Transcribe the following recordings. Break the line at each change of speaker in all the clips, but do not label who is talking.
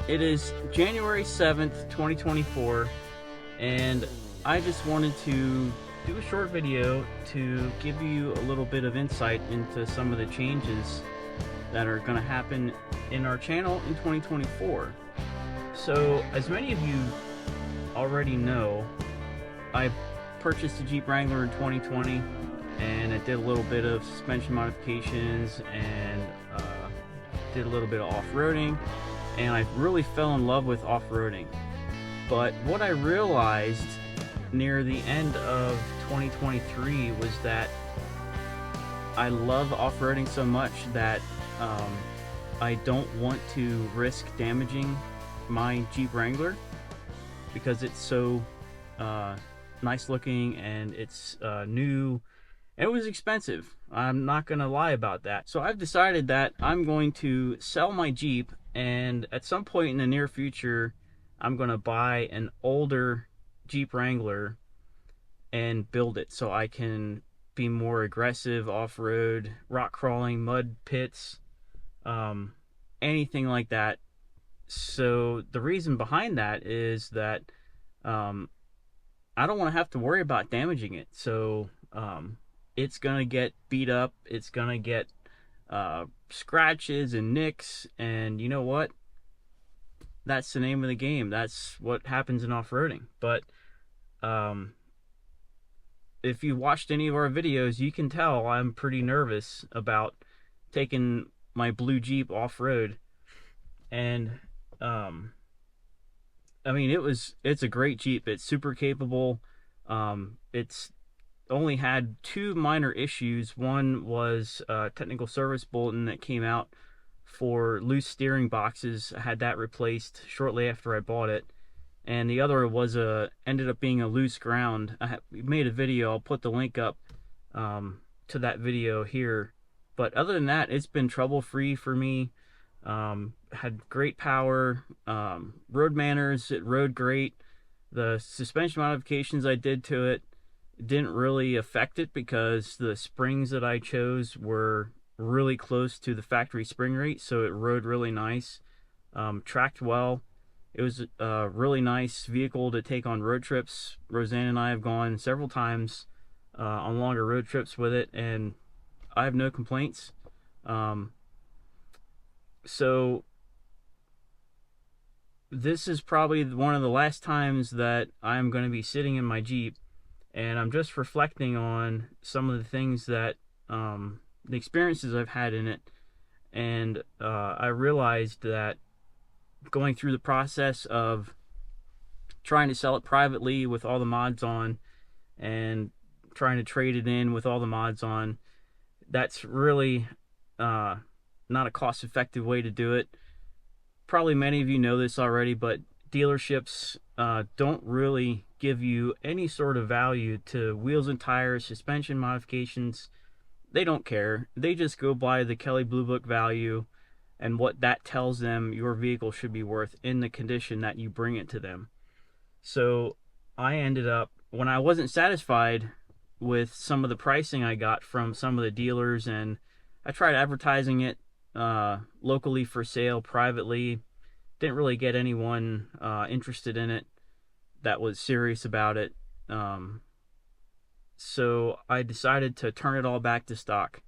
It is January 7th, 2024, and I just wanted to do a short video to give you a little bit of insight into some of the changes that are going to happen in our channel in 2024. So, as many of you already know, I purchased a Jeep Wrangler in 2020, and I did a little bit of suspension modifications and did a little bit of off-roading, and I really fell in love with off-roading. But what I realized near the end of 2023 was that I love off-roading so much that I don't want to risk damaging my Jeep Wrangler because it's so nice looking and it's new. It was expensive. I'm not gonna lie about that. So I've decided that I'm going to sell my Jeep, and at some point in the near future I'm gonna buy an older Jeep Wrangler and build it so I can be more aggressive off-road, rock crawling, mud pits, anything like that. So the reason behind that is that I don't want to have to worry about damaging it. So it's gonna get beat up, it's gonna get scratches and nicks, and you know what, that's the name of the game. That's what happens in off-roading. But if you watched any of our videos, you can tell I'm pretty nervous about taking my blue Jeep off-road. And I mean, it's a great Jeep. It's super capable. It's only had two minor issues. One was a technical service bulletin that came out for loose steering boxes. I had that replaced shortly after I bought it. And the other was ended up being a loose ground. We made a video. I'll put the link up to that video here. But other than that, it's been trouble-free for me. Had great power, road manners. It rode great. The suspension modifications I did to it didn't really affect it because the springs that I chose were really close to the factory spring rate, so it rode really nice. Tracked well. It was a really nice vehicle to take on road trips. Roseanne and I have gone several times on longer road trips with it, and I have no complaints. So this is probably one of the last times that I'm going to be sitting in my Jeep, and I'm just reflecting on some of the things that the experiences I've had in it. And I realized that going through the process of trying to sell it privately with all the mods on and trying to trade it in with all the mods on, that's really not a cost-effective way to do it. Probably many of you know this already, but dealerships don't really give you any sort of value to wheels and tires, suspension modifications. They don't care. They just go by the Kelley Blue Book value and what that tells them your vehicle should be worth in the condition that you bring it to them. So I ended up, when I wasn't satisfied with some of the pricing I got from some of the dealers, and I tried advertising it locally for sale privately, didn't really get anyone interested in it that was serious about it. So I decided to turn it all back to stock,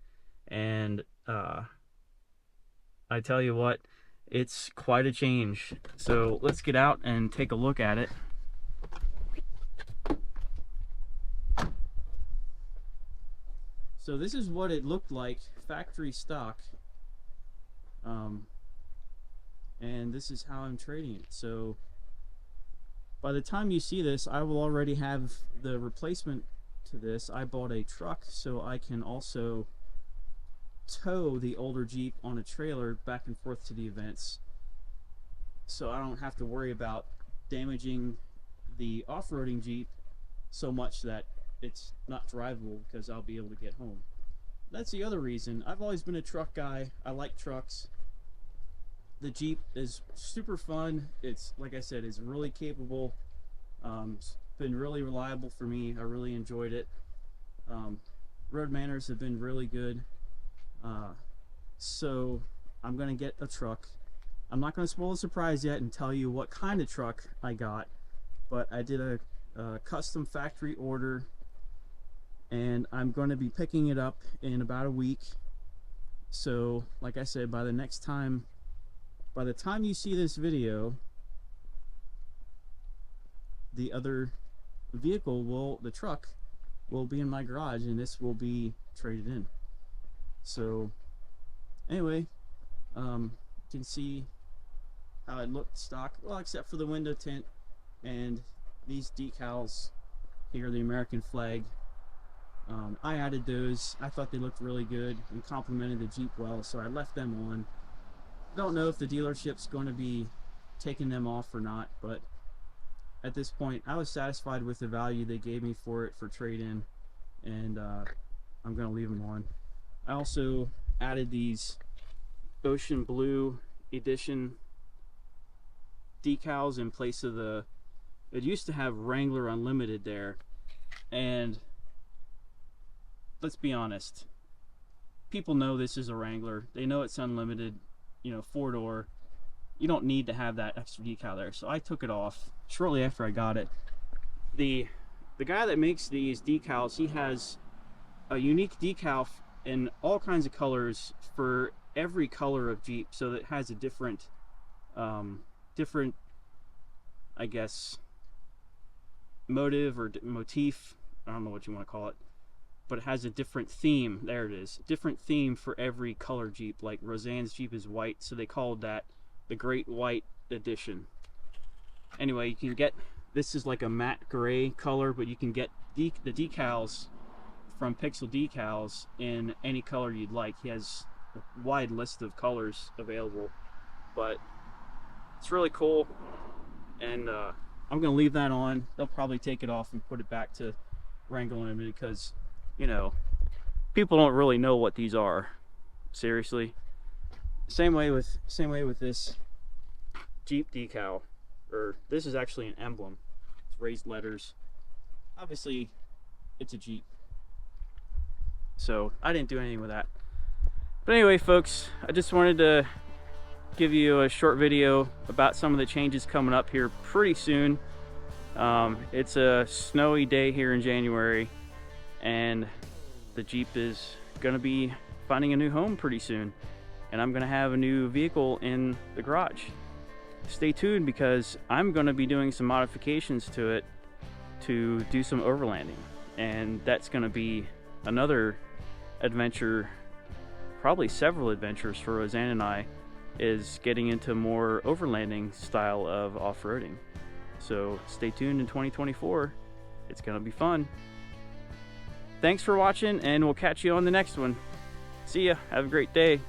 and I tell you what, it's quite a change. So let's get out and take a look at it. So this is what it looked like factory stock, and this is how I'm trading it. So by the time you see this, I will already have the replacement to this. I bought a truck so I can also tow the older Jeep on a trailer back and forth to the events, so I don't have to worry about damaging the off-roading Jeep so much that it's not drivable because I'll be able to get home. That's the other reason. I've always been a truck guy. I like trucks. The Jeep is super fun. It's, like I said, it's really capable. It's been really reliable for me. I really enjoyed it. Road manners have been really good. So I'm gonna get a truck, I'm not going to spoil the surprise yet and tell you what kind of truck I got, but I did a custom factory order, and I'm going to be picking it up in about a week. So like I said, by the time you see this video, the other vehicle the truck will be in my garage, and this will be traded in. So anyway, you can see how it looked stock, well, except for the window tint and these decals here, the American flag. I added those. I thought they looked really good and complemented the Jeep well, so I left them on. Don't know if the dealership's going to be taking them off or not, but at this point I was satisfied with the value they gave me for it for trade-in, and I'm going to leave them on. I also added these Ocean Blue Edition decals in place of it used to have Wrangler Unlimited there, and let's be honest, people know this is a Wrangler. They know it's unlimited, you know, 4-door. You don't need to have that extra decal there. So I took it off shortly after I got it. The guy that makes these decals, he has a unique decal in all kinds of colors for every color of Jeep, so that it has a different I guess motive or motif, I don't know what you want to call it, but it has a different theme. There it is, different theme for every color Jeep. Like Roseanne's Jeep is white, so they called that the Great White Edition. Anyway, you can get, this is like a matte gray color, but you can get the decals from Pixel Decals in any color you'd like. He has a wide list of colors available, but it's really cool, and I'm gonna leave that on. They'll probably take it off and put it back to Wrangler Unlimited, because, you know, people don't really know what these are. Seriously. Same way with this Jeep decal, or this is actually an emblem. It's raised letters. Obviously, it's a Jeep, so I didn't do anything with that. But anyway, folks, I just wanted to give you a short video about some of the changes coming up here pretty soon. It's a snowy day here in January, and the Jeep is gonna be finding a new home pretty soon, and I'm gonna have a new vehicle in the garage. Stay tuned, because I'm gonna be doing some modifications to it to do some overlanding, and that's gonna be another adventure, probably several adventures for Roseanne and I, is getting into more overlanding style of off-roading. So stay tuned in 2024. It's gonna be fun. Thanks for watching, and we'll catch you on the next one. See ya. Have a great day.